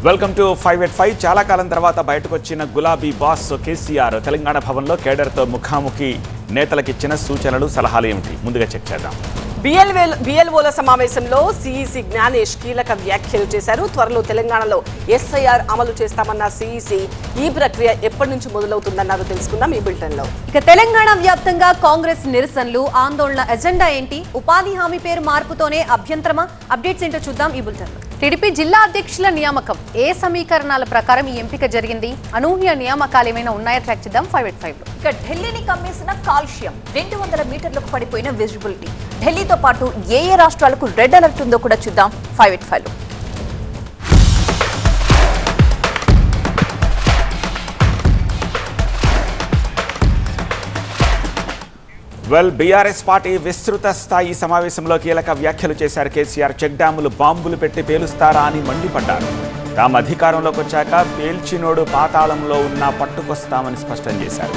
Welcome to 5 చాలా కాలం తర్వాత బయటకు వచ్చిన గులాబీ బాస్ కేసీఆర్ తెలంగాణ భవన్లో కేడర్తో ముఖాముఖి నేతలకిచ్చిన సూచనలు సలహాలు ఏమిటి ముందుగా చెక్ చేద్దాం. బిఎల్ఓల సమావేశంలో సిఈసి జ్ఞానేష్ కీలక వ్యాఖ్యలు చేశారు. త్వరలో తెలంగాణలో ఎస్ఐఆర్ అమలు చేస్తామన్న సిఈసి ఈ ప్రక్రియ ఎప్పటి నుంచి మొదలవుతుందన్నారు తెలుసుకుందాం ఈ బులెటిన్ లో. ఇక తెలంగాణ వ్యాప్తంగా కాంగ్రెస్ నిరసనలు ఆందోళన ఎజెండా ఏంటి, ఉపాధి హామీ పేరు మార్పుతోనే అభ్యంతరమా, అప్డేట్స్ ఏంటో చూద్దాం ఈ బులెటిన్ లో. టీడీపీ జిల్లా అధ్యక్షుల నియామకం ఏ సమీకరణాల ప్రకారం ఈ ఎంపిక జరిగింది, అనూహ్య నియామకాలు ఏమైనా ఉన్నాయో ట్రాక్ చేద్దాం 5 లో. ఇక ఢిల్లీని కమ్మేసిన కాల్షియం, 200 మీటర్లకు పడిపోయిన విజిబిలిటీ, ఢిల్లీతో పాటు ఏ రాష్ట్రాలకు రెడ్ అలర్ట్ ఉందో కూడా చూద్దాం 5 లో. బీఆర్ఎస్ పార్టీ విస్తృత స్థాయి సమావేశంలో కీలక వ్యాఖ్యలు చేశారు కేసీఆర్. చెక్ డ్యాములు బాంబులు పెట్టి పేలుస్తారా అని మండిపడ్డారు. తాము అధికారంలోకి వచ్చాక పేల్చినోడు పాతాళంలో ఉన్నా పట్టుకొస్తామని స్పష్టం చేశారు.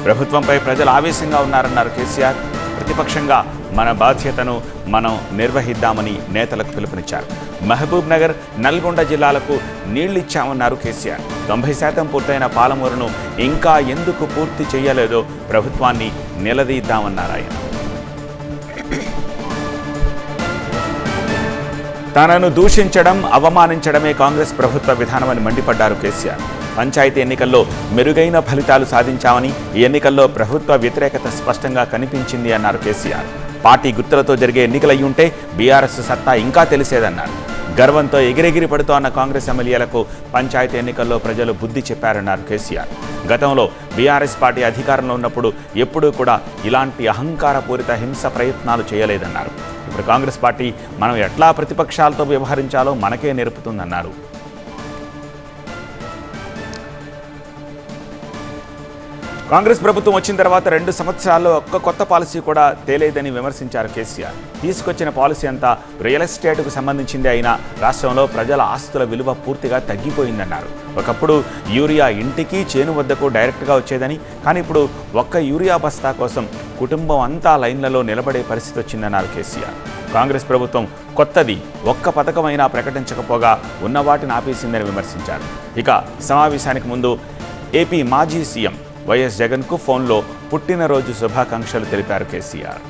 ప్రభుత్వంపై ప్రజలు ఆవేశంగా ఉన్నారన్నారు కేసీఆర్. ప్రతిపక్షంగా మన బాధ్యతను మనం నిర్వహిద్దామని నేతలకు పిలుపునిచ్చారు. మహబూబ్ నగర్, నల్గొండ జిల్లాలకు నీళ్లిచ్చామన్నారు కేసీఆర్. 90% పూర్తయిన పాలమూరును ఇంకా ఎందుకు పూర్తి చేయలేదో ప్రభుత్వాన్ని నిలదీద్దామన్నారు ఆయన. తనను దూషించడం, అవమానించడమే కాంగ్రెస్ ప్రభుత్వ విధానమని మండిపడ్డారు కేసీఆర్. పంచాయతీ ఎన్నికల్లో మెరుగైన ఫలితాలు సాధించామని, ఈ ఎన్నికల్లో ప్రభుత్వ వ్యతిరేకత స్పష్టంగా కనిపించింది అన్నారు కేసీఆర్. పార్టీ గుర్తులతో జరిగే ఎన్నికలయ్యి ఉంటే బీఆర్ఎస్ సత్తా ఇంకా తెలిసేదన్నారు. గర్వంతో ఎగిరెగిరి పడుతోన్న కాంగ్రెస్ ఎమ్మెల్యేలకు పంచాయతీ ఎన్నికల్లో ప్రజలు బుద్ధి చెప్పారన్నారు కేసీఆర్. గతంలో బీఆర్ఎస్ పార్టీ అధికారంలో ఉన్నప్పుడు ఎప్పుడూ కూడా ఇలాంటి అహంకారపూరిత హింస ప్రయత్నాలు చేయలేదన్నారు. ఇప్పుడు కాంగ్రెస్ పార్టీ మనం ఎట్లా ప్రతిపక్షాలతో వ్యవహరించాలో మనకే నేర్పుతుందన్నారు. కాంగ్రెస్ ప్రభుత్వం వచ్చిన తర్వాత 2 సంవత్సరాల్లో ఒక్క కొత్త పాలసీ కూడా తేలేదని విమర్శించారు కేసీఆర్. తీసుకొచ్చిన పాలసీ అంతా రియల్ ఎస్టేట్కు సంబంధించింది అయినా రాష్ట్రంలో ప్రజల ఆస్తుల విలువ పూర్తిగా తగ్గిపోయిందన్నారు. ఒకప్పుడు యూరియా ఇంటికి, చేను వద్దకు డైరెక్ట్గా వచ్చేదని, కానీ ఇప్పుడు ఒక్క యూరియా బస్తా కోసం కుటుంబం అంతా లైన్లలో నిలబడే పరిస్థితి వచ్చిందన్నారు కేసీఆర్. కాంగ్రెస్ ప్రభుత్వం కొత్తది ఒక్క పథకమైనా ప్రకటించకపోగా ఉన్న వాటిని ఆపేసిందని విమర్శించారు. ఇక సమావేశానికి ముందు ఏపీ మాజీ సీఎం వైఎస్ జగన్కు ఫోన్లో పుట్టినరోజు శుభాకాంక్షలు తెలిపారు కేసీఆర్.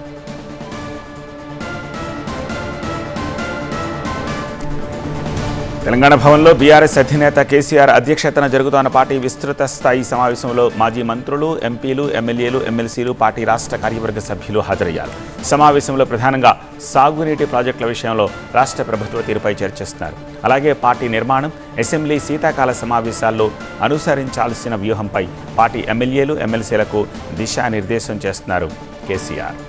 తెలంగాణ భవన్లో బీఆర్ఎస్ అధినేత కేసీఆర్ అధ్యక్షతన జరుగుతున్న పార్టీ విస్తృత స్థాయి సమావేశంలో మాజీ మంత్రులు, ఎంపీలు, ఎమ్మెల్యేలు, ఎమ్మెల్సీలు, పార్టీ రాష్ట్ర కార్యవర్గ సభ్యులు హాజరయ్యారు. సమావేశంలో ప్రధానంగా సాగునీటి ప్రాజెక్టుల విషయంలో రాష్ట్ర ప్రభుత్వ తీరుపై చర్చిస్తున్నారు. అలాగే పార్టీ నిర్మాణం, అసెంబ్లీ శీతాకాల సమావేశాల్లో అనుసరించాల్సిన వ్యూహంపై పార్టీ ఎమ్మెల్యేలు, ఎమ్మెల్సీలకు దిశానిర్దేశం చేస్తున్నారు కేసీఆర్.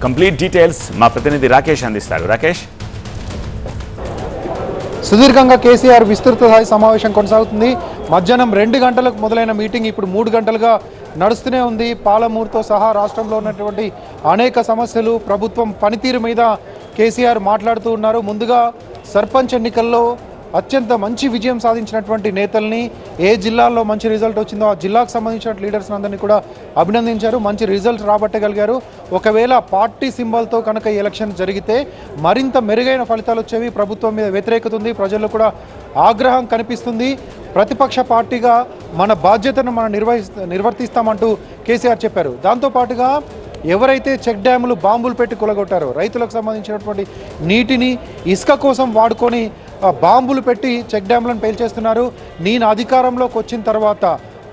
కంప్లీట్ డీటెయిల్స్ మా ప్రతినిధి రాకేష్ అందిస్తారు. రాకేష్, సుదీర్ఘంగా కేసీఆర్ విస్తృత స్థాయి సమావేశం కొనసాగుతుంది. మధ్యాహ్నం 2 గంటలకు మొదలైన మీటింగ్ ఇప్పుడు 3 గంటలుగా నడుస్తూనే ఉంది. పాలమూరుతో సహా రాష్ట్రంలో ఉన్నటువంటి అనేక సమస్యలు, ప్రభుత్వం పనితీరు మీద కేసీఆర్ మాట్లాడుతూ ఉన్నారు. ముందుగా సర్పంచ్ ఎన్నికల్లో అత్యంత మంచి విజయం సాధించినటువంటి నేతల్ని, ఏ జిల్లాల్లో మంచి రిజల్ట్ వచ్చిందో ఆ జిల్లాకు సంబంధించిన లీడర్స్ అందరినీ కూడా అభినందించారు. మంచి రిజల్ట్ రాబట్టగలిగారు. ఒకవేళ పార్టీ సింబల్తో కనుక ఈ ఎలక్షన్ జరిగితే మరింత మెరుగైన ఫలితాలు వచ్చేవి. ప్రభుత్వం మీద వ్యతిరేకత ఉంది, ప్రజల్లో కూడా ఆగ్రహం కనిపిస్తుంది. ప్రతిపక్ష పార్టీగా మన బాధ్యతను మనం నిర్వర్తిస్తామంటూ కేసీఆర్ చెప్పారు. దాంతోపాటుగా ఎవరైతే చెక్ డ్యాములు బాంబులు పెట్టి కూలగొట్టారో, రైతులకు సంబంధించినటువంటి నీటిని ఇసుక కోసం వాడుకొని బాంబులు పెట్టి చెక్ డ్యాములను పేల్చేస్తున్నారు. నేను అధికారంలోకి వచ్చిన తర్వాత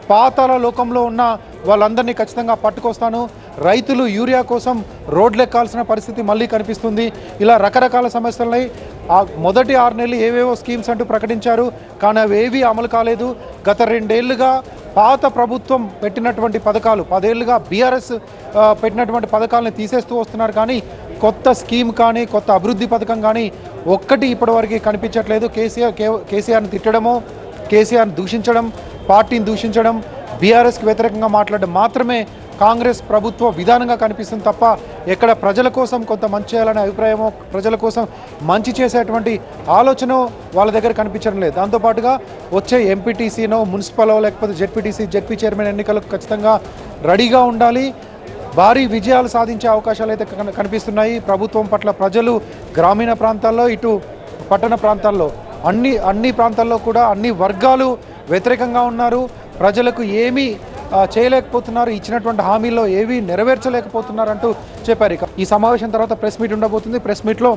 పాతాల లోకంలో ఉన్న వాళ్ళందరినీ ఖచ్చితంగా పట్టుకొస్తాను. రైతులు యూరియా కోసం రోడ్లెక్కాల్సిన పరిస్థితి మళ్ళీ కనిపిస్తుంది. ఇలా రకరకాల సమస్యలని మొదటి 6 నెలలు ఏవేవో స్కీమ్స్ అంటూ ప్రకటించారు, కానీ అవి ఏవీ అమలు కాలేదు. గత 2 ఏళ్లుగా పాత ప్రభుత్వం పెట్టినటువంటి పథకాలు, 10 ఏళ్లుగా బీఆర్ఎస్ పెట్టినటువంటి పథకాలను తీసేస్తూ వస్తున్నారు. కానీ కొత్త స్కీమ్ కానీ, కొత్త అభివృద్ధి పథకం కానీ ఒక్కటి ఇప్పటివరకు కనిపించట్లేదు. కేసీఆర్ని తిట్టడమో, కేసీఆర్ని దూషించడం, పార్టీని దూషించడం, బీఆర్ఎస్కి వ్యతిరేకంగా మాట్లాడడం మాత్రమే కాంగ్రెస్ ప్రభుత్వ విధానంగా కనిపిస్తుంది తప్ప ఎక్కడ ప్రజల కోసం కొంత మంచి చేయాలనే అభిప్రాయమో, ప్రజల కోసం మంచి చేసేటువంటి ఆలోచన వాళ్ళ దగ్గర కనిపించడం లేదు. దాంతోపాటుగా వచ్చే ఎంపీటీసీనో, మున్సిపలో, లేకపోతే జెడ్పీటీసీ, జెడ్పీ చైర్మన్ ఎన్నికలకు ఖచ్చితంగా రెడీగా ఉండాలి. భారీ విజయాలు సాధించే అవకాశాలు అయితే కనిపిస్తున్నాయి. ప్రభుత్వం పట్ల ప్రజలు గ్రామీణ ప్రాంతాల్లో ఇటు పట్టణ ప్రాంతాల్లో అన్ని ప్రాంతాల్లో కూడా అన్ని వర్గాలు వ్యతిరేకంగా ఉన్నారు. ప్రజలకు ఏమీ చేయలేకపోతున్నారు, ఇచ్చినటువంటి హామీల్లో ఏవి నెరవేర్చలేకపోతున్నారు అంటూ చెప్పారు. ఇక ఈ సమావేశం తర్వాత ప్రెస్ మీట్ ఉండబోతుంది. ప్రెస్ మీట్లో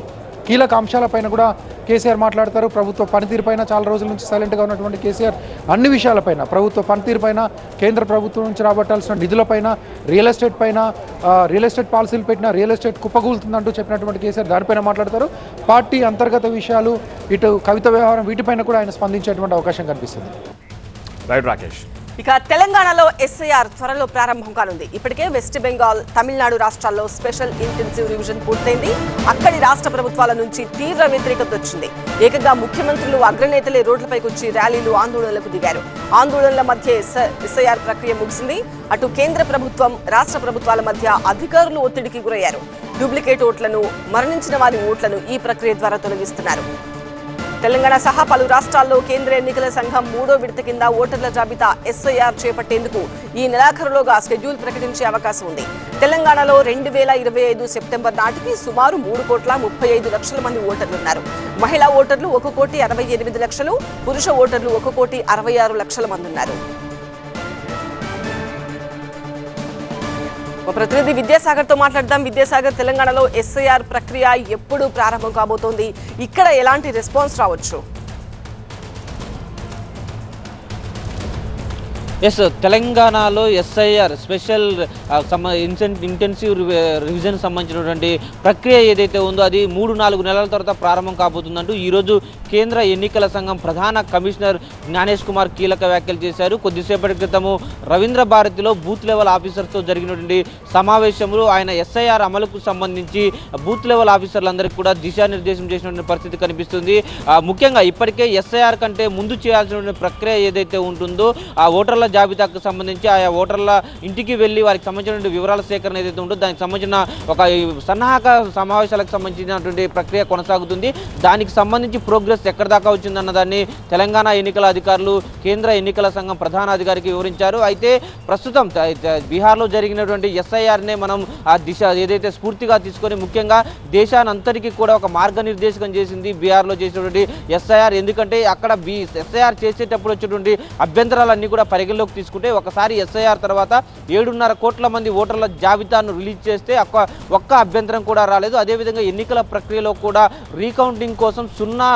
కీలక అంశాలపైన కూడా కేసీఆర్ మాట్లాడతారు. ప్రభుత్వ పనితీరుపైన చాలా రోజుల నుంచి సైలెంట్గా ఉన్నటువంటి కేసీఆర్ అన్ని విషయాలపైన, ప్రభుత్వ పనితీరుపైన, కేంద్ర ప్రభుత్వం నుంచి రాబట్టాల్సిన నిధులపైన, రియల్ ఎస్టేట్ పాలసీలు పెట్టిన రియల్ ఎస్టేట్ కుప్పగూలుతుందంటూ చెప్పినటువంటి కేసీఆర్ దానిపైన మాట్లాడతారు. పార్టీ అంతర్గత విషయాలు, ఇటు కవిత వ్యవహారం, వీటిపైన కూడా ఆయన స్పందించేటువంటి అవకాశం కనిపిస్తుంది. రైట్ రాకేష్. ఇక తెలంగాణలో ఎస్ఐఆర్ త్వరలో ప్రారంభం కానుంది. ఇప్పటికే వెస్ట్ బెంగాల్, తమిళనాడు రాష్ట్రాల్లో స్పెషల్ ఇంటెన్సివ్ రివిజన్ పూర్తయింది. అక్కడి రాష్ట్ర ప్రభుత్వాల నుంచి తీవ్ర వ్యతిరేకత వచ్చింది. ఏకంగా ముఖ్యమంత్రులు, అగ్రనేతలే రోడ్లపైకి వచ్చి ర్యాలీలు, ఆందోళనలకు దిగారు. ఆందోళనల మధ్య ఎస్ఐఆర్ ప్రక్రియ ముగిసింది. అటు కేంద్ర ప్రభుత్వం, రాష్ట్ర ప్రభుత్వాల మధ్య అధికారులు ఒత్తిడికి గురయ్యారు. డూప్లికేట్ ఓట్లను, మరణించిన వారి ఓట్లను ఈ ప్రక్రియ ద్వారా తొలగిస్తున్నారు. తెలంగాణ సహా పలు రాష్ట్రాల్లో కేంద్ర ఎన్నికల సంఘం 3వ విడత కింద ఓటర్ల జాబితా ఎస్ఐఆర్ చేపట్టేందుకు ఈ నెలాఖరులోగా షెడ్యూల్ ప్రకటించే అవకాశం ఉంది. తెలంగాణలో 2025 సెప్టెంబర్ నాటికి సుమారు 3,35,00,000 మంది ఓటర్లున్నారు. మహిళా ఓటర్లు 1,68,00,000, పురుష ఓటర్లు 1,66,00,000 మంది ఉన్నారు. ప్రతినిధి విద్యాసాగర్ తో మాట్లాడదాం. విద్యాసాగర్, తెలంగాణలో ఎస్ఐఆర్ ప్రక్రియ ఎప్పుడు ప్రారంభం కాబోతోంది? ఇక్కడ ఎలాంటి రెస్పాన్స్ రావచ్చు? ఎస్, తెలంగాణలో ఎస్ఐఆర్ స్పెషల్ ఇంటెన్సివ్ రివిజన్ సంబంధించినటువంటి ప్రక్రియ ఏదైతే ఉందో అది 3-4 నెలల తర్వాత ప్రారంభం కాబోతుందంటూ ఈరోజు కేంద్ర ఎన్నికల సంఘం ప్రధాన కమిషనర్ జ్ఞానేష్ కుమార్ కీలక వ్యాఖ్యలు చేశారు. కొద్దిసేపటి క్రితము రవీంద్ర భారతిలో బూత్ లెవెల్ ఆఫీసర్స్తో జరిగినటువంటి సమావేశంలో ఆయన ఎస్ఐఆర్ అమలుకు సంబంధించి బూత్ లెవెల్ ఆఫీసర్లందరికీ కూడా దిశానిర్దేశం చేసినటువంటి పరిస్థితి కనిపిస్తుంది. ముఖ్యంగా ఇప్పటికే ఎస్ఐఆర్ కంటే ముందు చేయాల్సిన ప్రక్రియ ఏదైతే ఉంటుందో ఆ ఓటర్ల జాబితాకు సంబంధించి ఆయా ఓటర్ల ఇంటికి వెళ్ళి వారికి సంబంధించిన వివరాల సేకరణ ఏదైతే ఉంటుందో దానికి సంబంధించిన ఒక సన్నాహక సమావేశాలకు సంబంధించినటువంటి ప్రక్రియ కొనసాగుతుంది. దానికి సంబంధించి ప్రోగ్రెస్ ఎక్కడి దాకా వచ్చిందన్న దాన్ని తెలంగాణ ఎన్నికల అధికారులు కేంద్ర ఎన్నికల సంఘం ప్రధాన అధికారికి వివరించారు. అయితే ప్రస్తుతం బీహార్లో జరిగినటువంటి ఎస్ఐఆర్నే మనం ఆ దిశ ఏదైతే స్ఫూర్తిగా తీసుకొని ముఖ్యంగా దేశానంతటికీ కూడా ఒక మార్గనిర్దేశకం చేసింది బీహార్లో చేసినటువంటి ఎస్ఐఆర్. ఎందుకంటే అక్కడ ఎస్ఐఆర్ చేసేటప్పుడు వచ్చేటువంటి అభ్యంతరాలన్నీ కూడా పరిగణలోకి తీసుకుంటే ఒకసారి ఎస్ఐఆర్ తర్వాత 7.5 కోట్ల మంది ఓటర్ల జాబితాను రిలీజ్ చేస్తే ఒక్క అభ్యంతరం కూడా రాలేదు. అదేవిధంగా ఎన్నికల ప్రక్రియలో కూడా రీకౌంటింగ్ కోసం 0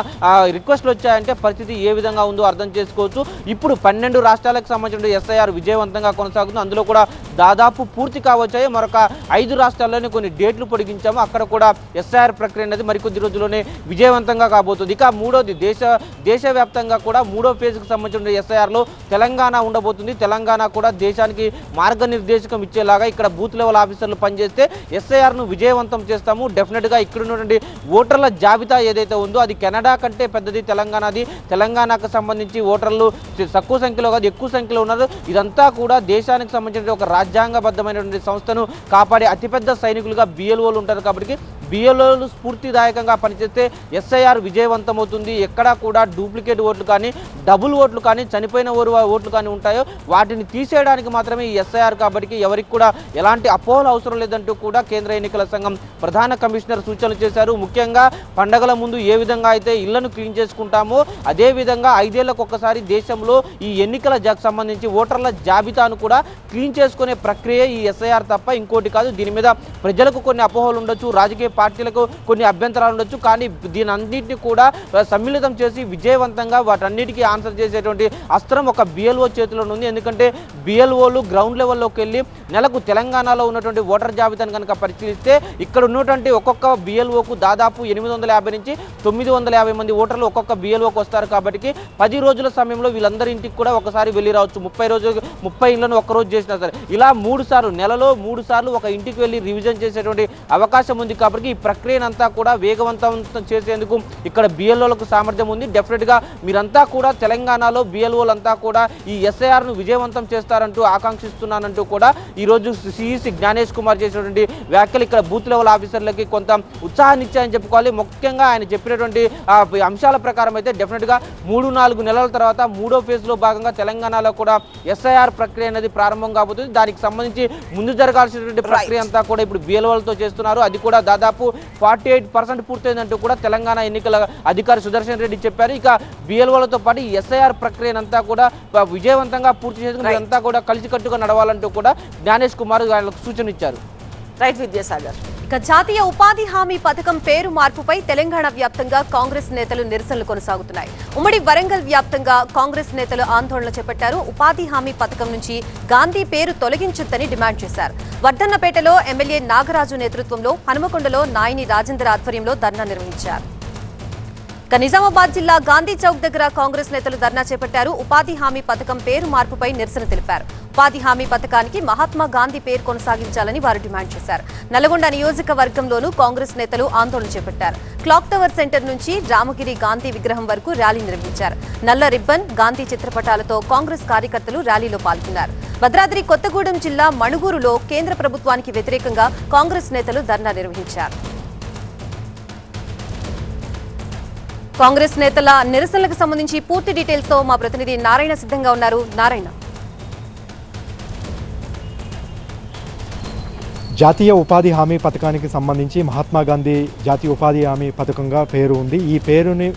రిక్వెస్ట్లు వచ్చాయంటే పరిస్థితి ఏ విధంగా ఉందో అర్థం చేసుకోవచ్చు. ఇప్పుడు 12 రాష్ట్రాలకు సంబంధించిన ఎస్ఐఆర్ విజయవంతంగా కొనసాగుతుంది. అందులో కూడా దాదాపు పూర్తి కావచ్చాయి. మరొక 5 రాష్ట్రాల్లోనే కొన్ని డేట్లు పొడిగించాము. అక్కడ కూడా ఎస్ఐఆర్ ప్రక్రియ అనేది మరికొద్ది రోజుల్లోనే విజయవంతంగా కాబోతుంది. ఇక మూడోది దేశవ్యాప్తంగా కూడా 3వ ఫేజ్కి సంబంధించిన ఎస్ఐఆర్లో తెలంగాణ ఉండబోతుంది. తెలంగాణ కూడా దేశానికి మార్గనిర్దేశకం ఇచ్చేలాగా ఇక్కడ బూత్ లెవెల్ ఆఫీసర్లు పనిచేస్తే ఎస్ఐఆర్ను విజయవంతం చేస్తాము. డెఫినెట్గా ఇక్కడ ఉన్నటువంటి ఓటర్ల జాబితా ఏదైతే ఉందో అది కెనడా కంటే పెద్దది తెలంగాణది. తెలంగాణకు సంబంధించి ఓటర్లు తక్కువ సంఖ్యలో కాదు ఎక్కువ సంఖ్యలో ఉన్నారు. ఇదంతా కూడా దేశానికి సంబంధించిన ఒక రాజ్యాంగబద్ధమైనటువంటి సంస్థను కాపాడే అతిపెద్ద సైనికులుగా బిఎల్ఓలు ఉంటారు. కాబట్టి బిఎల్ఓలు స్ఫూర్తిదాయకంగా పనిచేస్తే ఎస్ఐఆర్ విజయవంతమవుతుంది. ఎక్కడా కూడా డూప్లికేట్ ఓట్లు కానీ డబుల్ ఓట్లు కానీ చనిపోయిన ఓట్లు కానీ ఉంటాయో వాటిని తీసేయడానికి మాత్రమే ఈ ఎస్ఐఆర్. కాబట్టి ఎవరికి కూడా ఎలాంటి అపోహలు అవసరం లేదంటూ కూడా కేంద్ర ఎన్నికల సంఘం ప్రధాన కమిషనర్ సూచనలు చేశారు. ముఖ్యంగా పండగల ముందు ఏ విధంగా అయితే ఇళ్లను క్లీన్ చేసుకుంటామో అదేవిధంగా 5 ఏళ్లకు ఒక్కసారి దేశంలో ఈ ఎన్నికల సంబంధించి ఓటర్ల జాబితాను కూడా క్లీన్ చేసుకునే ప్రక్రియ ఈ ఎస్ఐఆర్ తప్ప ఇంకోటి కాదు. దీని మీద ప్రజలకు కొన్ని అపోహలు ఉండొచ్చు, రాజకీయ పార్టీలకు కొన్ని అభ్యంతరాలు ఉండొచ్చు. కానీ దీని అన్నింటినీ కూడా సమ్మిళితం చేసి విజయవంతంగా వాటన్నిటికీ ఆన్సర్ చేసేటువంటి అస్త్రం ఒక బిఎల్ఓ చేతిలో ఉంది. ఎందుకంటే బిఎల్ఓలు గ్రౌండ్ లెవెల్లోకి వెళ్ళి నెలకు తెలంగాణలో ఉన్నటువంటి ఓటర్ జాబితాను కనుక పరిశీలిస్తే ఇక్కడ ఉన్నటువంటి ఒక్కొక్క బిఎల్ఓకు దాదాపు 850 నుంచి 950 మంది ఓటర్లు ఒక్కొక్క బిఎల్ఓకి వస్తారు. కాబట్టి 10 రోజుల సమయంలో వీళ్ళందరి ఇంటికి కూడా ఒకసారి వెళ్ళి రావచ్చు. 30 ఇళ్లను ఒక్కరోజు చేసినా సరే ఇలా 3 సార్లు నెలలో 3 సార్లు ఒక ఇంటికి వెళ్ళి రివిజన్ చేసేటువంటి అవకాశం ఉంది. కాబట్టి ఈ ప్రక్రియనంతా కూడా వేగవంతం చేసేందుకు ఇక్కడ బిఎల్ఓలకు సామర్థ్యం ఉంది. డెఫినెట్గా మీరంతా కూడా తెలంగాణలో బిఎల్ఓలంతా కూడా ఈ ఎస్ఐఆర్ను విజయవంతం చేస్తారంటూ ఆకాంక్షిస్తున్నానంటూ కూడా ఈరోజు సిఈసి జ్ఞానేష్ కుమార్ చేసినటువంటి వ్యాఖ్యలు ఇక్కడ బూత్ లెవెల్ ఆఫీసర్లకి కొంత ఉత్సాహాన్ని ఇచ్చాయని చెప్పుకోవాలి. ముఖ్యంగా ఆయన చెప్పినటువంటి అంశాల ప్రకారం అయితే డెఫినెట్గా 3-4 నెలల తర్వాత 3వ ఫేజ్లో భాగంగా తెలంగాణలో కూడా ఎస్ఐఆర్ ప్రక్రియ అనేది ప్రారంభం కాబోతుంది. దానికి సంబంధించి ముందు జరగాల్సినటువంటి ప్రక్రియ అంతా కూడా ఇప్పుడు బిఎల్ఓలతో చేస్తున్నారు. అది కూడా దాదాపు 48% పూర్తయిందంటూ కూడా తెలంగాణ ఎన్నికల అధికారి సుదర్శన్ రెడ్డి చెప్పారు. ఇక బిఎల్ఓలతో పాటు ఈ ఎస్ఐఆర్ ప్రక్రియనంతా కూడా విజయవంతంగా పూర్తి చేసుకుని అంతా కూడా కలిసికట్టుగా నడవాలంటూ కూడా జ్ఞానేష్ కుమార్ ఆయనకు సూచన ఇచ్చారు. రైట్ విద్యాసాగర్. ఇక జాతీయ ఉపాధి హామీ పథకం పేరు మార్పుపై తెలంగాణ వ్యాప్తంగా కాంగ్రెస్ నేతలు నిరసనలు కొనసాగుతున్నాయి. ఉమ్మడి వరంగల్ వ్యాప్తంగా కాంగ్రెస్ నేతలు ఆందోళన చేపట్టారు. ఉపాధి హామీ పథకం నుంచి గాంధీ పేరు తొలగించొద్దని డిమాండ్ చేశారు. వర్ధన్నపేటలో ఎమ్మెల్యే నాగరాజు నేతృత్వంలో, హనుమకొండలో నాయని రాజేందర్ ఆధ్వర్యంలో ధర్నా నిర్వహించారు. నిజామాబాద్ జిల్లా గాంధీ చౌక్ దగ్గర కాంగ్రెస్ నేతలు ధర్నా చేపట్టారు. ఉపాధి హామీ పథకం పేరు మార్పుపై నిరసన తెలిపారు. ఉపాధి హామీ పథకానికి మహాత్మా గాంధీ పేరు కొనసాగించాలని వారు డిమాండ్ చేశారు. నల్గొండ నియోజకవర్గంలోనూ కాంగ్రెస్ నేతలు ఆందోళన చేపట్టారు. క్లాక్ టవర్ సెంటర్ నుంచి రామగిరి గాంధీ విగ్రహం వరకు ర్యాలీ నిర్వహించారు. నల్ల రిబ్బన్, గాంధీ చిత్రపటాలతో కాంగ్రెస్ కార్యకర్తలు ర్యాలీలో పాల్గొన్నారు. భద్రాద్రి కొత్తగూడెం జిల్లా మణుగూరులో కేంద్ర ప్రభుత్వానికి వ్యతిరేకంగా కాంగ్రెస్ నేతలు ధర్నా నిర్వహించారు. కాంగ్రెస్ నేతల నిరసనలకు సంబంధించి పూర్తి డీటెయిల్స్ తో మా ప్రతినిధి నారాయణ సిద్ధంగా ఉన్నారు. నారాయణ, జాతీయ ఉపాధి హామీ పథకానికి సంబంధించి మహాత్మా గాంధీ జాతీయ ఉపాధి హామీ పథకంగా పేరు ఉంది. ఈ పేరుని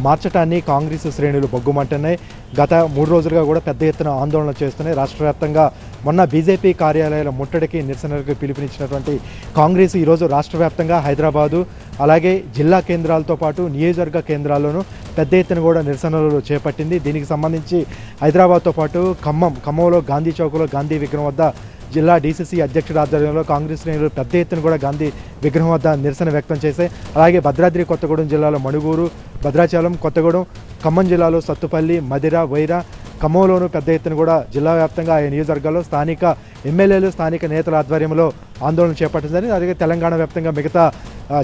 మార్చడాన్ని కాంగ్రెస్ శ్రేణులు బొగ్గుమంటున్నాయి. గత 3 రోజులుగా కూడా పెద్ద ఎత్తున ఆందోళన చేస్తున్నాయి. రాష్ట్ర వ్యాప్తంగా మొన్న బీజేపీ కార్యాలయాల ముట్టడికి నిరసనలకు పిలుపునిచ్చినటువంటి కాంగ్రెస్ ఈరోజు రాష్ట్ర వ్యాప్తంగా హైదరాబాదు అలాగే జిల్లా కేంద్రాలతో పాటు నియోజకవర్గ కేంద్రాల్లోనూ పెద్ద ఎత్తున కూడా నిరసనలు చేపట్టింది. దీనికి సంబంధించి హైదరాబాద్తో పాటు ఖమ్మంలో గాంధీ చౌక్లో గాంధీ విగ్రహం వద్ద జిల్లా డీసీసీ అధ్యక్షుడు ఆధ్వర్యంలో కాంగ్రెస్ శ్రేణులు పెద్ద ఎత్తున కూడా గాంధీ విగ్రహం వద్ద నిరసన వ్యక్తం చేశాయి. అలాగే భద్రాద్రి కొత్తగూడెం జిల్లాలో మణుగూరు, భద్రాచలం, కొత్తగూడెం, ఖమ్మం జిల్లాలో సత్తుపల్లి, మదిర, వైరా, ఖమ్మంలోనూ పెద్ద ఎత్తున కూడా జిల్లా వ్యాప్తంగా ఆయా నియోజకవర్గాల్లో స్థానిక ఎమ్మెల్యేలు, స్థానిక నేతల ఆధ్వర్యంలో ఆందోళన చేపట్టిందని, అలాగే తెలంగాణ వ్యాప్తంగా మిగతా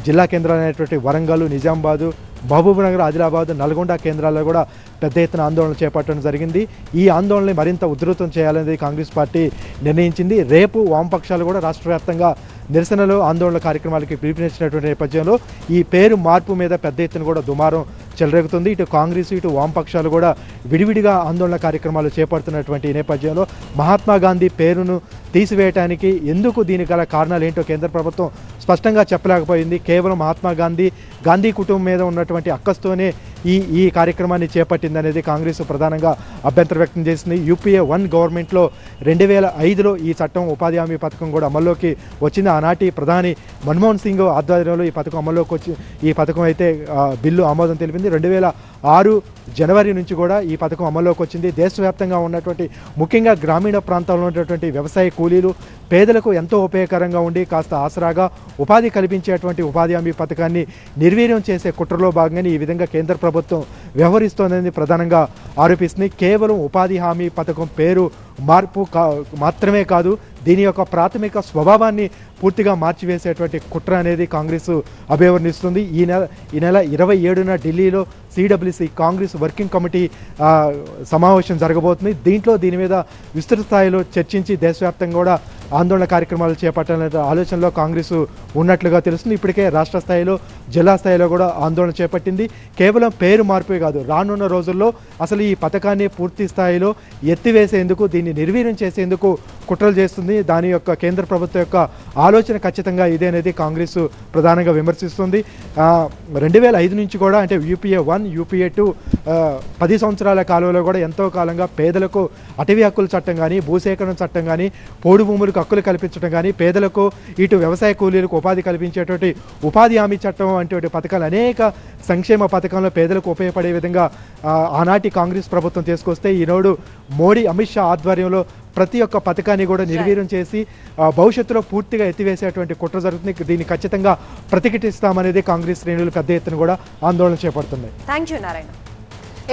జిల్లా కేంద్రాలైనటువంటి వరంగల్, నిజామాబాదు, మహబూబ్నగర్, ఆదిలాబాద్, నల్గొండ కేంద్రాల్లో కూడా పెద్ద ఎత్తున ఆందోళన చేపట్టడం జరిగింది. ఈ ఆందోళనని మరింత ఉధృతం చేయాలనేది కాంగ్రెస్ పార్టీ నిర్ణయించింది. రేపు వామపక్షాలు కూడా రాష్ట్ర వ్యాప్తంగా నిరసనలు, ఆందోళన కార్యక్రమాలకి పిలుపునిచ్చినటువంటి నేపథ్యంలో ఈ పేరు మార్పు మీద పెద్ద ఎత్తున కూడా దుమారం చెలరేగుతుంది. ఇటు కాంగ్రెస్, ఇటు వామపక్షాలు కూడా విడివిడిగా ఆందోళన కార్యక్రమాలు చేపడుతున్నటువంటి నేపథ్యంలో మహాత్మా గాంధీ పేరును తీసివేయటానికి ఎందుకు దీనికి గల కారణాలు ఏంటో కేంద్ర ప్రభుత్వం స్పష్టంగా చెప్పలేకపోయింది. కేవలం మహాత్మా గాంధీ కుటుంబం మీద ఉన్నటువంటి అక్కస్తోనే ఈ కార్యక్రమాన్ని చేపట్టిందనేది కాంగ్రెస్ ప్రధానంగా అభ్యంతరం వ్యక్తం చేసింది. యూపీఏ 1 గవర్నమెంట్లో 2005లో ఈ చట్టం ఉపాధి హామీ పథకం కూడా అమల్లోకి వచ్చింది. ఆనాటి ప్రధాని మన్మోహన్ సింగ్ ఆధ్వర్యంలో ఈ పథకం అమల్లోకి వచ్చి ఈ పథకం అయితే బిల్లు ఆమోదం తెలిపింది. 2006 జనవరి నుంచి కూడా ఈ పథకం అమల్లోకి వచ్చింది. దేశవ్యాప్తంగా ఉన్నటువంటి ముఖ్యంగా గ్రామీణ ప్రాంతాల్లో ఉన్నటువంటి వ్యవసాయ కూలీలు, పేదలకు ఎంతో ఉపయోగకరంగా ఉండి కాస్త ఆసరాగా ఉపాధి కల్పించేటువంటి ఉపాధి హామీ పథకాన్ని నిర్వీర్యం చేసే కుట్రలో భాగంగానే ఈ విధంగా కేంద్ర ప్రభుత్వం వ్యవహరిస్తోందని ప్రధానంగా ఆరోపిస్తుంది. కేవలం ఉపాధి హామీ పథకం పేరు మార్పు మాత్రమే కాదు, దీని యొక్క ప్రాథమిక స్వభావాన్ని పూర్తిగా మార్చివేసేటువంటి కుట్ర అనేది కాంగ్రెస్ అభివర్ణిస్తుంది. ఈ నెల 27న ఢిల్లీలో సిడబ్ల్యూసి కాంగ్రెస్ వర్కింగ్ కమిటీ సమావేశం జరగబోతుంది. దీని మీద విస్తృత స్థాయిలో చర్చించి దేశవ్యాప్తంగా కూడా ఆందోళన కార్యక్రమాలు చేపట్టాలనే ఆలోచనలో కాంగ్రెస్ ఉన్నట్లుగా తెలుస్తుంది. ఇప్పటికే రాష్ట్ర స్థాయిలో, జిల్లా స్థాయిలో కూడా ఆందోళన చేపట్టింది. కేవలం పేరు మార్పే కాదు, రానున్న రోజుల్లో అసలు ఈ పథకాన్ని పూర్తి స్థాయిలో ఎత్తివేసేందుకు, దీన్ని నిర్వీర్యం చేసేందుకు కుట్రలు చేస్తుంది. దాని యొక్క కేంద్ర ప్రభుత్వం యొక్క ఆలోచన ఖచ్చితంగా ఇదే అనేది కాంగ్రెస్ ప్రధానంగా విమర్శిస్తుంది. 2005 నుంచి కూడా అంటే యూపీఏ 1, యూపీఏ 2 10 సంవత్సరాల కాలంలో కూడా ఎంతో కాలంగా పేదలకు అటవీ హక్కుల చట్టం కానీ, భూసేకరణ చట్టం కానీ, పోడు భూములకు హక్కులు కల్పించడం కానీ, పేదలకు ఇటు వ్యవసాయ కూలీలకు ఉపాధి కల్పించేటువంటి ఉపాధి హామీ చట్టం వంటి పథకాలు అనేక సంక్షేమ పథకంలో పేదలకు ఉపయోగపడే విధంగా ఆనాటి కాంగ్రెస్ ప్రభుత్వం తీసుకొస్తే ఈనాడు మోడీ, అమిత్ షా ఆధ్వర్యంలో ప్రతి ఒక్క పథకాన్ని కూడా నిర్వీర్యం చేసి భవిష్యత్తులో పూర్తిగా ఎత్తివేసేటువంటి కుట్ర జరుగుతుంది. దీన్ని ఖచ్చితంగా ప్రతిఘటిస్తామనేది కాంగ్రెస్ శ్రేణులు పెద్ద ఎత్తున కూడా ఆందోళన చేపడుతున్నాయి. Thank you Narayana.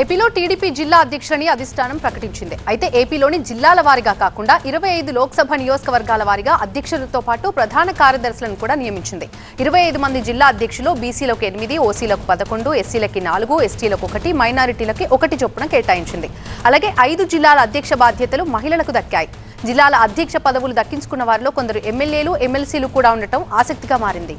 ఏపీలో టీడీపీ జిల్లా అధ్యక్షులని అధిష్టానం ప్రకటించింది. అయితే ఏపీలోని జిల్లాల వారీగా కాకుండా 25 లోక్సభ నియోజకవర్గాల వారీగా అధ్యక్షులతో పాటు ప్రధాన కార్యదర్శులను కూడా నియమించింది. 25 మంది జిల్లా అధ్యక్షులు బీసీలకు 8, ఓసీలకు 11, ఎస్సీలకి 4, ఎస్టీలకు 1, మైనారిటీలకి 1 చొప్పున కేటాయించింది. అలాగే 5 జిల్లాల అధ్యక్ష బాధ్యతలు మహిళలకు దక్కాయి. జిల్లాల అధ్యక్ష పదవులు దక్కించుకున్న వారిలో కొందరు ఎమ్మెల్యేలు, ఎమ్మెల్సీలు కూడా ఉండటం ఆసక్తిగా మారింది.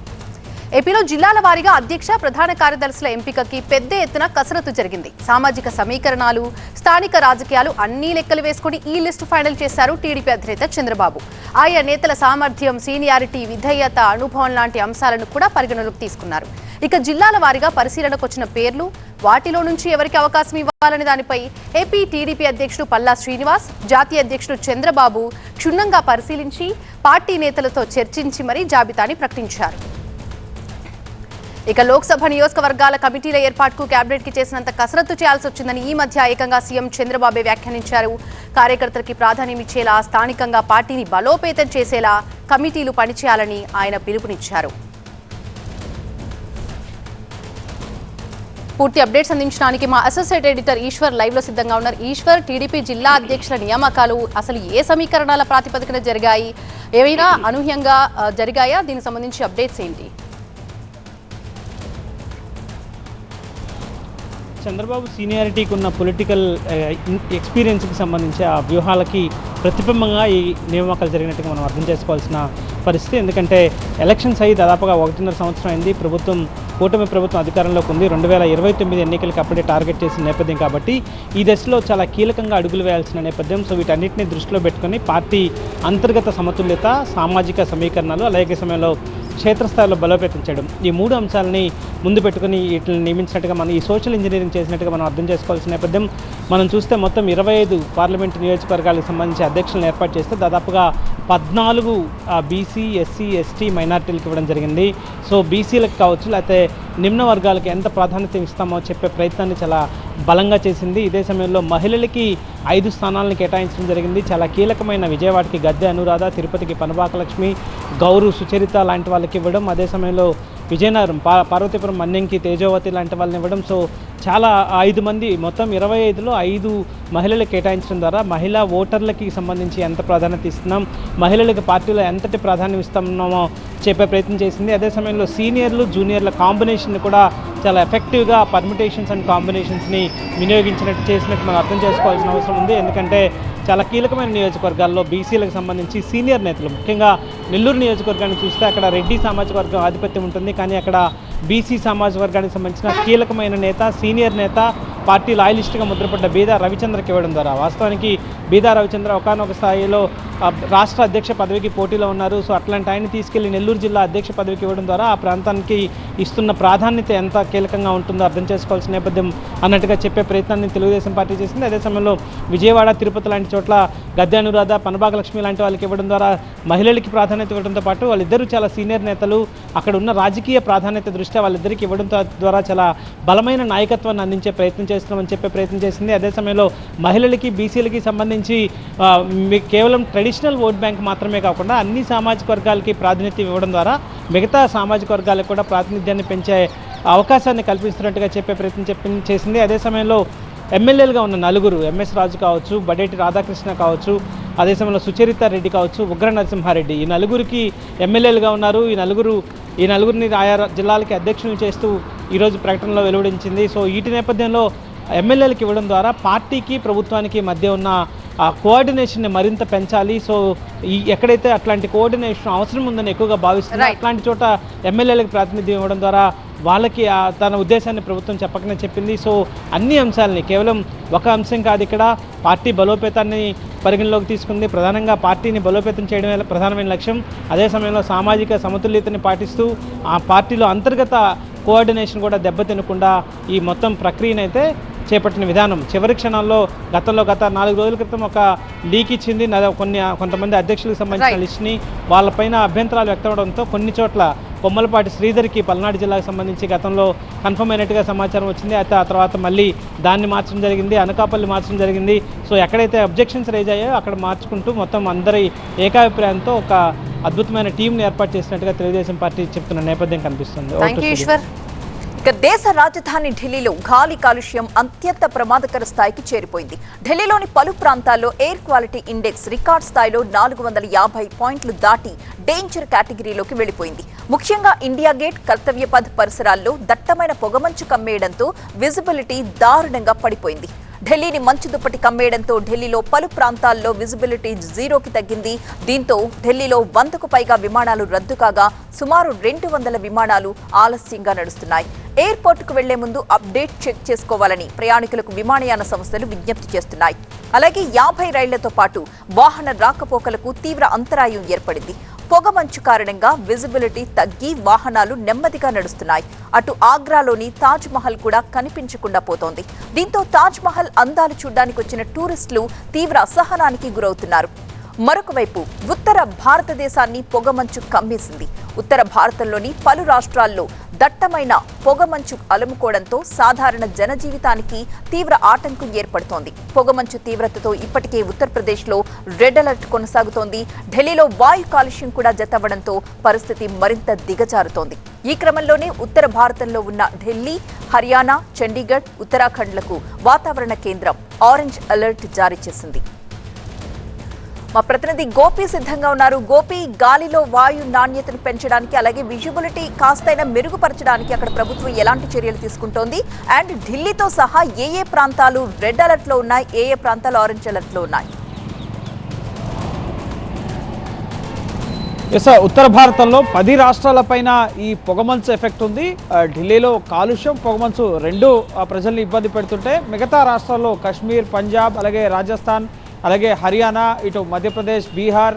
ఏపీలో జిల్లాల వారీగా అధ్యక్ష, ప్రధాన కార్యదర్శుల ఎంపికకి పెద్ద ఎత్తున కసరత్తు జరిగింది. సామాజిక సమీకరణాలు, స్థానిక రాజకీయాలు అన్ని లెక్కలు వేసుకుని ఈ లిస్టు ఫైనల్ చేశారు టీడీపీ అధినేత చంద్రబాబు. ఆయా నేతల సామర్థ్యం, సీనియారిటీ, విధేయత, అనుభవం లాంటి అంశాలను కూడా పరిగణలోకి తీసుకున్నారు. ఇక జిల్లాల వారీగా పరిశీలనకు వచ్చిన పేర్లు, వాటిలో నుంచి ఎవరికి అవకాశం ఇవ్వాలనే దానిపై ఏపీ టీడీపీ అధ్యక్షుడు పల్లా శ్రీనివాస్, జాతీయ అధ్యక్షుడు చంద్రబాబు క్షుణ్ణంగా పరిశీలించి పార్టీ నేతలతో చర్చించి మరీ జాబితాని ప్రకటించారు. ఇక లోక్సభ నియోజకవర్గాల కమిటీల ఏర్పాటుకు కేబినెట్ కి చేసినంత కసరత్తు చేయాల్సి వచ్చిందని ఈ మధ్య ఏకంగా సీఎం చంద్రబాబు వ్యాఖ్యానించారు. కార్యకర్తలకి ప్రాధాన్యం ఇచ్చేలా, స్థానికంగా పార్టీని బలోపేతం చేసేలా కమిటీలు పనిచేయాలని ఆయన పిలుపునిచ్చారు. పూర్తి అప్డేట్స్ అందించడానికి మా అసోసియేట్ ఎడిటర్ ఈశ్వర్ లైవ్ లో సిద్ధంగా ఉన్నారు. ఈశ్వర్, టీడీపీ జిల్లా అధ్యక్షుల నియామకాలు అసలు ఏ సమీకరణాల ప్రాతిపదికన జరిగాయి? ఏమైనా అనూహ్యంగా జరిగాయా? దీనికి సంబంధించి అప్డేట్స్ ఏంటి? చంద్రబాబు సీనియారిటీకి ఉన్న పొలిటికల్ ఎక్స్పీరియన్స్కి సంబంధించి ఆ వ్యూహాలకి ప్రతిబింబంగా ఈ నియామకాలు జరిగినట్టుగా మనం అర్థం చేసుకోవాల్సిన పరిస్థితి. ఎందుకంటే ఎలక్షన్స్ అయ్యి దాదాపుగా 1.5 సంవత్సరం అయింది. కూటమి ప్రభుత్వం అధికారంలోకి ఉంది. 2029 ఎన్నికలకు అప్పుడే టార్గెట్ చేసిన నేపథ్యం కాబట్టి ఈ దశలో చాలా కీలకంగా అడుగులు వేయాల్సిన నేపథ్యం. సో వీటన్నిటిని దృష్టిలో పెట్టుకొని పార్టీ అంతర్గత సమతుల్యత, సామాజిక సమీకరణాలు, అలాగే సమయంలో క్షేత్రస్థాయిలో బలోపేతం చేయడం, ఈ 3 అంశాలని ముందు పెట్టుకుని వీటిని నియమించినట్టుగా మనం ఈ సోషల్ ఇంజనీరింగ్ చేసినట్టుగా మనం అర్థం చేసుకోవాల్సిన నేపథ్యం. మనం చూస్తే మొత్తం 25 పార్లమెంటు నియోజకవర్గాలకు సంబంధించి అధ్యక్షులను ఏర్పాటు చేస్తే దాదాపుగా 14 బీసీ, ఎస్సీ, ఎస్టీ, మైనార్టీలకు ఇవ్వడం జరిగింది. సో బీసీలకు కావచ్చు, లేకపోతే నిమ్న వర్గాలకు ఎంత ప్రాధాన్యత ఇస్తామో చెప్పే ప్రయత్నాన్ని చాలా బలంగా చేసింది. ఇదే సమయంలో మహిళలకి 5 స్థానాలను కేటాయించడం జరిగింది. చాలా కీలకమైన విజయవాడకి గద్దె అనురాధ, తిరుపతికి పనబాక లక్ష్మి, గౌరు సుచరిత లాంటి వాళ్ళకి ఇవ్వడం, అదే సమయంలో విజయనగరం పార్వతీపురం మన్యంకి తేజోవతి లాంటి వాళ్ళని ఇవ్వడం. సో చాలా 5 మంది, మొత్తం 25లో 5 మహిళలకు కేటాయించడం ద్వారా మహిళా ఓటర్లకి సంబంధించి ఎంత ప్రాధాన్యత ఇస్తున్నాం, మహిళలకు పార్టీలో ఎంతటి ప్రాధాన్యం ఇస్తున్నామో చెప్పే ప్రయత్నం చేసింది. అదే సమయంలో సీనియర్లు, జూనియర్ల కాంబినేషన్ కూడా చాలా ఎఫెక్టివ్గా పర్మిటేషన్స్ అండ్ కాంబినేషన్స్ని వినియోగించినట్టు చేసినట్టు మనం అర్థం చేసుకోవాల్సిన అవసరం ఉంది. ఎందుకంటే చాలా కీలకమైన నియోజకవర్గాల్లో బీసీలకు సంబంధించి సీనియర్ నేతలు, ముఖ్యంగా నెల్లూరు నియోజకవర్గాన్ని చూస్తే అక్కడ రెడ్డి సామాజిక వర్గం ఆధిపత్యం ఉంటుంది. కానీ అక్కడ బీసీ సామాజిక వర్గానికి సంబంధించిన కీలకమైన నేత, సీనియర్ నేత, పార్టీ లాయలిస్ట్గా ముద్రపడ్డ బీదా రవిచంద్రకి ఇవ్వడం ద్వారా, వాస్తవానికి బీదా రవిచంద్ర ఒకానొక స్థాయిలో రాష్ట్ర అధ్యక్ష పదవికి పోటీలో ఉన్నారు. సో అట్లాంటి ఆయన తీసుకెళ్లి నెల్లూరు జిల్లా అధ్యక్ష పదవికి ఇవ్వడం ద్వారా ఆ ప్రాంతానికి ఇస్తున్న ప్రాధాన్యత ఎంత కీలకంగా ఉంటుందో అర్థం చేసుకోవాల్సిన నేపథ్యం అన్నట్టుగా చెప్పే ప్రయత్నాన్ని తెలుగుదేశం పార్టీ చేసింది. అదే సమయంలో విజయవాడ, తిరుపతి లాంటి చోట్ల గద్దె అనురాధ, పనబాక లక్ష్మి లాంటి వాళ్ళకి ఇవ్వడం ద్వారా మహిళలకి ప్రాధాన్యత ఇవ్వడంతో పాటు వాళ్ళిద్దరూ చాలా సీనియర్ నేతలు, అక్కడ ఉన్న రాజకీయ ప్రాధాన్యత దృష్ట్యా వాళ్ళిద్దరికి ఇవ్వడం ద్వారా చాలా బలమైన నాయకత్వాన్ని అందించే ప్రయత్నం చేస్తున్నామని చెప్పే ప్రయత్నం చేసింది. అదే సమయంలో మహిళలకి, బీసీలకి సంబంధించి కేవలం ట్రెడిషనల్ ఓట్ బ్యాంక్ మాత్రమే కాకుండా అన్ని సామాజిక వర్గాలకి ప్రాతినిధ్యం ఇవ్వడం ద్వారా మిగతా సామాజిక వర్గాలకు కూడా ప్రాతినిధ్యాన్ని పెంచే అవకాశాన్ని కల్పిస్తున్నట్టుగా చెప్పే ప్రయత్నం చేసింది. అదే సమయంలో ఎమ్మెల్యేలుగా ఉన్న 4, ఎంఎస్ రాజు కావచ్చు, బడేటి రాధాకృష్ణ కావచ్చు, అదే సమయంలో సుచరిత రెడ్డి కావచ్చు, ఉగ్ర నరసింహారెడ్డి, ఈ 4కి ఎమ్మెల్యేలుగా ఉన్నారు. ఈ నలుగురిని ఆయా జిల్లాలకి అధ్యక్షులు చేస్తూ ఈరోజు ప్రకటనలో వెలువడించింది. సో వీటి నేపథ్యంలో ఎమ్మెల్యేలకు ఇవ్వడం ద్వారా పార్టీకి, ప్రభుత్వానికి మధ్య ఉన్న ఆ కోఆర్డినేషన్ని మరింత పెంచాలి. సో ఎక్కడైతే అట్లాంటి కోఆర్డినేషన్ అవసరం ఉందని ఎక్కువగా భావిస్తున్నారు, అట్లాంటి చోట ఎమ్మెల్యేలకు ప్రాతినిధ్యం ఇవ్వడం ద్వారా వాళ్ళకి తన ఉద్దేశాన్ని ప్రభుత్వం చెప్పకనే చెప్పింది. సో అన్ని అంశాలని, కేవలం ఒక అంశం కాదు, ఇక్కడ పార్టీ బలోపేతాన్ని పరిగణలోకి తీసుకుంది. ప్రధానంగా పార్టీని బలోపేతం చేయడమే ప్రధానమైన లక్ష్యం. అదే సమయంలో సామాజిక సమతుల్యతని పాటిస్తూ ఆ పార్టీలో అంతర్గత కోఆర్డినేషన్ కూడా దెబ్బతినకుండా ఈ మొత్తం ప్రక్రియనైతే చేపట్టిన విధానం. చివరి క్షణాల్లో గత 4 రోజుల క్రితం ఒక లీక్ ఇచ్చింది. కొంతమంది అధ్యక్షులకు సంబంధించిన లిస్ట్ని, వాళ్ళపైన అభ్యంతరాలు వ్యక్తమవడంతో కొన్ని చోట్ల కొమ్మలపాటి శ్రీధర్కి పల్నాడు జిల్లాకు సంబంధించి గతంలో కన్ఫర్మ్ అయినట్టుగా సమాచారం వచ్చింది. అయితే ఆ తర్వాత మళ్ళీ దాన్ని మార్చడం జరిగింది, అనకాపల్లి మార్చడం జరిగింది. సో ఎక్కడైతే అబ్జెక్షన్స్ రైజ్ అయ్యాయో అక్కడ మార్చుకుంటూ మొత్తం అందరి ఏకాభిప్రాయంతో ఒక అద్భుతమైన టీంని ఏర్పాటు చేసినట్టుగా తెలుగుదేశం పార్టీ చెప్తున్న నేపథ్యం కనిపిస్తుంది. ఇక దేశ రాజధాని ఢిల్లీలో గాలి కాలుష్యం అత్యంత ప్రమాదకర స్థాయికి చేరిపోయింది. ఢిల్లీలోని పలు ప్రాంతాల్లో ఎయిర్ క్వాలిటీ ఇండెక్స్ రికార్డ్ స్థాయిలో 450 పాయింట్లు దాటి డేంజర్ కేటగిరీలోకి వెళ్లిపోయింది. ముఖ్యంగా ఇండియా గేట్, కర్తవ్య పథ్ పరిసరాల్లో దట్టమైన పొగమంచు కమ్మేయడంతో విజిబిలిటీ దారుణంగా పడిపోయింది. ఢిల్లీని మంచు దుప్పటి కమ్మేయడంతో ఢిల్లీలో పలు ప్రాంతాల్లో విజిబిలిటీ జీరోకి తగ్గింది. దీంతో ఢిల్లీలో 100కు పైగా విమానాలు రద్దు కాగా సుమారు 200 విమానాలు ఆలస్యంగా నడుస్తున్నాయి. ఎయిర్పోర్టుకు వెళ్లే ముందు అప్డేట్ చెక్ చేసుకోవాలని ప్రయాణికులకు విమానయాన సంస్థలు విజ్ఞప్తి చేస్తున్నాయి. అలాగే 50 రైళ్లతో పాటు వాహన రాకపోకలకు తీవ్ర అంతరాయం ఏర్పడింది. పొగమంచు కారణంగా విజిబిలిటీ తగ్గి వాహనాలు నెమ్మదిగా నడుస్తున్నాయి. అటు ఆగ్రాలోని తాజ్ మహల్ కూడా కనిపించకుండా పోతోంది. దీంతో తాజ్ మహల్ అందాలు చూడ్డానికి వచ్చిన టూరిస్టులు తీవ్ర అసహనానికి గురవుతున్నారు. మరొక వైపు ఉత్తర భారతదేశాన్ని పొగమంచు కమ్మేసింది. ఉత్తర భారతంలోని పలు రాష్ట్రాల్లో దట్టమైన పొగమంచు అలుముకోవడంతో సాధారణ జనజీవితానికి తీవ్ర ఆటంకం ఏర్పడుతోంది. పొగమంచు తీవ్రతతో ఇప్పటికే ఉత్తరప్రదేశ్లో రెడ్ అలర్ట్ కొనసాగుతోంది. ఢిల్లీలో వాయు కాలుష్యం కూడా జతవ్వడంతో పరిస్థితి మరింత దిగజారుతోంది. ఈ క్రమంలోనే ఉత్తర భారతంలో ఉన్న ఢిల్లీ, హర్యానా, చండీగఢ్, ఉత్తరాఖండ్లకు వాతావరణ కేంద్రం ఆరెంజ్ అలర్ట్ జారీ చేసింది. మా ప్రతినిధి గోపి సిద్ధంగా ఉన్నారు. గోపి, గాలిలో వాయు నాణ్యతను పెంచడానికి అలాగే విజిబిలిటీ కాస్తైనా మెరుగుపరచడానికి అక్కడ ప్రభుత్వం ఎలాంటి చర్యలు తీసుకుంటోంది? అండ్ ఢిల్లీతో సహా ఏ ప్రాంతాలు రెడ్ అలర్ట్ లో ఉన్నాయి, ఏ ప్రాంతాలు ఆరెంజ్ అలర్ట్ లో ఉన్నాయి? ఉత్తర భారతంలో 10 రాష్ట్రాలపైన ఈ పొగమంచు ఎఫెక్ట్ ఉంది. ఢిల్లీలో కాలుష్యం, పొగమంచు రెండు ప్రజల్ని ఇబ్బంది పెడుతుంటే మిగతా రాష్ట్రాల్లో కాశ్మీర్, పంజాబ్, అలాగే రాజస్థాన్, అలాగే హర్యానా, ఇటు మధ్యప్రదేశ్, బీహార్,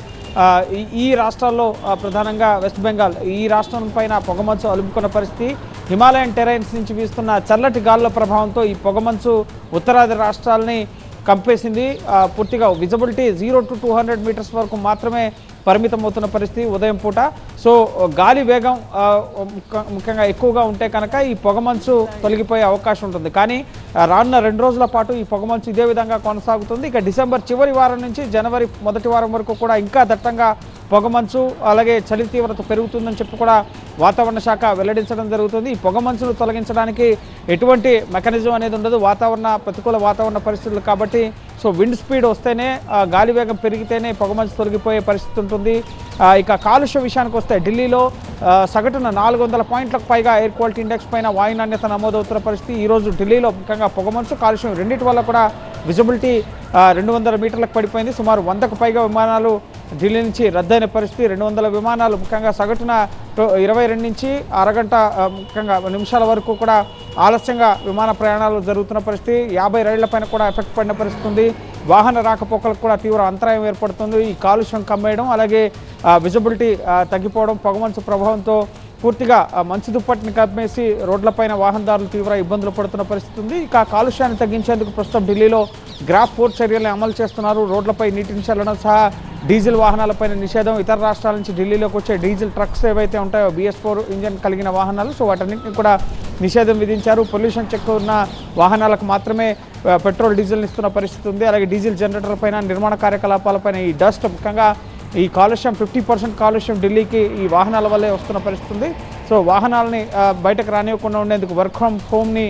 ఈ రాష్ట్రాల్లో ప్రధానంగా వెస్ట్ బెంగాల్, ఈ రాష్ట్రం పైన పొగమంచు అలుముకున్న పరిస్థితి. హిమాలయన్ టెరైన్స్ నుంచి వీస్తున్న చల్లటి గాలుల ప్రభావంతో ఈ పొగమంచు ఉత్తరాది రాష్ట్రాలని కంపేసింది. పూర్తిగా విజిబిలిటీ 0 to 200 మీటర్స్ వరకు మాత్రమే పరిమితం అవుతున్న పరిస్థితి ఉదయం పూట. సో గాలి వేగం ముఖ్యంగా ఎక్కువగా ఉంటే కనుక ఈ పొగమంచు తొలగిపోయే అవకాశం ఉంటుంది. కానీ రానున్న 2 రోజుల పాటు ఈ పొగమంచు ఇదే విధంగా కొనసాగుతుంది. ఇక డిసెంబర్ చివరి వారం నుంచి జనవరి మొదటి వారం వరకు కూడా ఇంకా దట్టంగా పొగమంచు అలాగే చలి తీవ్రత పెరుగుతుందని చెప్పి కూడా వాతావరణ శాఖ వెల్లడించడం జరుగుతుంది. ఈ పొగమంచును తొలగించడానికి ఎటువంటి మెకానిజం అనేది ఉండదు, ప్రతికూల వాతావరణ పరిస్థితులు కాబట్టి. సో విండ్ స్పీడ్ వస్తేనే, గాలి వేగం పెరిగితేనే పొగమంచు తొలగిపోయే పరిస్థితి ఉంటుంది. ఇక కాలుష్య విషయానికి వస్తే ఢిల్లీలో సగటున 400 పాయింట్లకు పైగా ఎయిర్ క్వాలిటీ ఇండెక్స్ పైన వాయు నాణ్యత నమోదవుతున్న పరిస్థితి. ఈరోజు ఢిల్లీలో ముఖ్యంగా పొగమంచు, కాలుష్యం రెండింటి వల్ల కూడా విజిబిలిటీ 200 మీటర్లకు పడిపోయింది. సుమారు 100కు పైగా విమానాలు ఢిల్లీ నుంచి రద్దయిన పరిస్థితి. 200 విమానాలు ముఖ్యంగా సగటున 22 నుంచి అరగంట ముఖ్యంగా నిమిషాల వరకు కూడా ఆలస్యంగా విమాన ప్రయాణాలు జరుగుతున్న పరిస్థితి. 50 రైళ్లపైన కూడా ఎఫెక్ట్ పడిన పరిస్థితి ఉంది. వాహన రాకపోకలకు కూడా తీవ్ర అంతరాయం ఏర్పడుతుంది. ఈ కాలుష్యం కమ్మేయడం అలాగే విజిబిలిటీ తగ్గిపోవడం, పొగమంచు ప్రభావంతో పూర్తిగా మంచు దుప్పటిని కమ్మేసి రోడ్లపైన వాహనదారులు తీవ్ర ఇబ్బందులు పడుతున్న పరిస్థితి ఉంది. ఇక కాలుష్యాన్ని తగ్గించేందుకు ప్రస్తుతం ఢిల్లీలో గ్రాఫ్ 4 చర్యలను అమలు చేస్తున్నారు. రోడ్లపై నీటిని చల్లడం సహా డీజిల్ వాహనాలపైన నిషేధం, ఇతర రాష్ట్రాల నుంచి ఢిల్లీలోకి వచ్చే డీజిల్ ట్రక్స్ ఏవైతే ఉంటాయో BS4 ఇంజన్ కలిగిన వాహనాలు, సో వాటన్నింటినీ కూడా నిషేధం విధించారు. పొల్యూషన్ చెక్ ఉన్న వాహనాలకు మాత్రమే పెట్రోల్, డీజిల్ని ఇస్తున్న పరిస్థితి ఉంది. అలాగే డీజిల్ జనరేటర్ పైన, నిర్మాణ కార్యకలాపాలపైన ఈ డస్ట్ ముఖ్యంగా ఈ కాలుష్యం 50% కాలుష్యం ఢిల్లీకి ఈ వాహనాల వల్లే వస్తున్న పరిస్థితి ఉంది. సో వాహనాలని బయటకు రానివ్వకుండా ఉండేందుకు వర్క్ ఫ్రమ్ హోమ్ని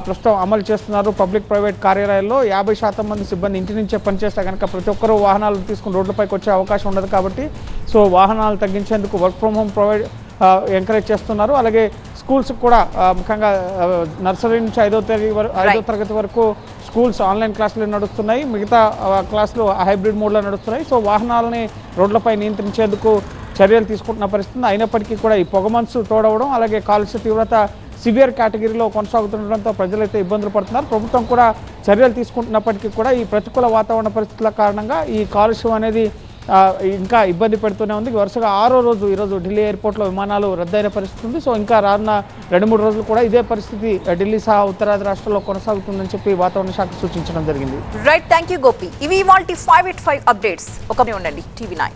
ప్రస్తుతం అమలు చేస్తున్నారు. పబ్లిక్ ప్రైవేట్ కార్యాలయాల్లో 50% మంది సిబ్బంది ఇంటి నుంచే పనిచేస్తే కనుక ప్రతి ఒక్కరూ వాహనాలు తీసుకుని రోడ్లపైకి వచ్చే అవకాశం ఉండదు కాబట్టి సో వాహనాలు తగ్గించేందుకు వర్క్ ఫ్రమ్ హోమ్ ఎంకరేజ్ చేస్తున్నారు. అలాగే స్కూల్స్ కూడా ముఖ్యంగా నర్సరీ నుంచి 5వ తరగతి వరకు స్కూల్స్ ఆన్లైన్ క్లాసులు నడుస్తున్నాయి. మిగతా క్లాసులు హైబ్రిడ్ మోడ్లో నడుస్తున్నాయి. సో వాహనాలని రోడ్లపై నియంత్రించేందుకు చర్యలు తీసుకుంటున్న పరిస్థితి. అయినప్పటికీ కూడా ఈ పొగమంచు తోడవడం అలాగే కాలుష్య తీవ్రత సివియర్ కేటగిరీలో కొనసాగుతుండడంతో ప్రజలైతే ఇబ్బందులు పడుతున్నారు. ప్రభుత్వం కూడా చర్యలు తీసుకుంటున్నప్పటికీ కూడా ఈ ప్రతికూల వాతావరణ పరిస్థితుల కారణంగా ఈ కాలుష్యం అనేది ఇంకా ఇబ్బంది పెడుతూనే ఉంది. వరుసగా 6వ రోజు ఈరోజు ఢిల్లీ ఎయిర్పోర్ట్లో విమానాలు రద్దయిన పరిస్థితి ఉంది. సో ఇంకా రానున్న 2-3 రోజులు కూడా ఇదే పరిస్థితి ఢిల్లీ సహా ఉత్తరాది రాష్ట్రాల్లో కొనసాగుతుందని చెప్పి వాతావరణ శాఖ సూచించడం జరిగింది. Right, thank you Gopi. ఇవి ఇవాల్టి 5 at 5 అప్డేట్స్. ఒకనే ఉండండి టీవీ 9.